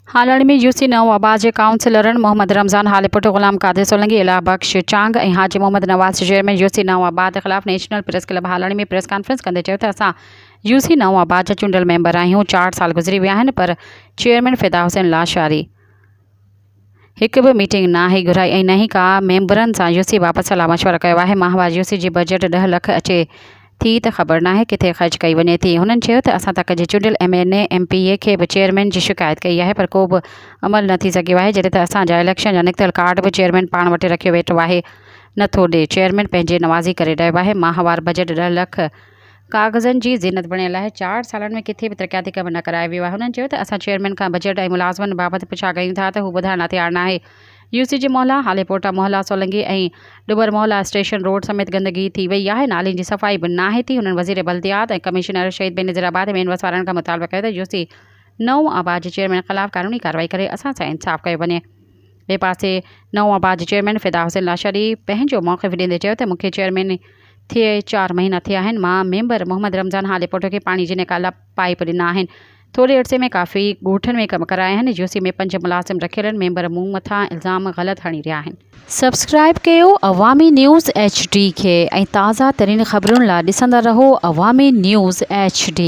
हालड़ में यूसी नव आबाद के काउंसिलरन मोहम्मद रमज़ान हालीपुट गुलाम कादिर सोलंकी इला बख्श चांग और हाजी मोहम्मद नवाज चेयरमैन यूसी नव आबाद के खिलाफ नेशनल प्रेस क्लब हालड़ में प्रेस कॉन्फ्रेंस कंदे चयो त असां यूसी नव आबाद जा चूंडियल मेंबर आहियूं। 4 साल गुज़री विया आहिनि पर चेयरमैन फिदा हुसैन लाशारी हिकु बि मीटिंग नाहे घुराई ऐं न ई का मेंबरनि सां यूसी वापसि सलाह मशवरा कयो आहे। माहवार यूसी जी बजट 10 लाख अचे थी त ख़बर नाहे किथे ख़र्च कई वञे थी। हुननि चयो त असां तक जे चूंडियल MNA MPA खे बि चेयरमैन जी शिकायत कई आहे पर को बि अमल न थी सघियो आहे। जॾहिं त असांजा इलेक्शन जा निकितल कार्ड बि चेयरमैन पाण वटि रखियो वेठो आहे, नथो ॾिए। चेयरमैन पंहिंजे नवाज़ी करे रहियो आहे। माहवार बजट 10 लाख कागज़नि जी ज़ीनत बणियल आहे। 4 सालनि में किथे बि तरक़ियाती कम न करायो वियो आहे। हुननि चयो त असां चेयरमैन खां बजट ऐं मुलाज़मनि बाबति पुछा कयूं था त हू ॿुधाइण लाइ तयारु न आहे। यूसी जी मोहल्ला हालीपोटा मोहल्ला सोलंकी ऐं डुबर मोहल्ला स्टेशन रोड समेत गंदगी थी वई आहे। नालियुनि जी सफ़ाई बि नाहे थी। हुननि वज़ीर बल्दियात ऐं कमिश्नर शहीद बेनज़ीराबाद मेन बस वारनि खां मुतालबो कयो त यूसी नव आबाद जे चेयरमैन ख़िलाफ़ क़ानूनी कार्रवाई करे असां सां इंसाफ़ कयो वञे। ॿिए पासे नव आबाद जे चेयरमैन फिदा हुसैन लाशारी पंहिंजो मौक़िफ़ ॾींदे चयो त मूंखे चेयरमैन थिए 4 महीना थिया आहिनि। मां मेंबर मोहम्मद रमज़ान हालीपोट खे पाणी जी निकाला पाइप ॾिना आहिनि। थोरे अरसे में काफ़ी ॻोठनि में कम कराया आहिनि। यूसी में 5 मुलाज़िम रखियल आहिनि। मेंबर मूं मथां इल्ज़ाम ग़लति हणी रहिया आहिनि। सब्सक्राइब कयो अवामी न्यूज़ HD खे ऐं ताज़ा तरीन ख़बरुनि लाइ ॾिसंदा रहो अवामी न्यूज़ HD।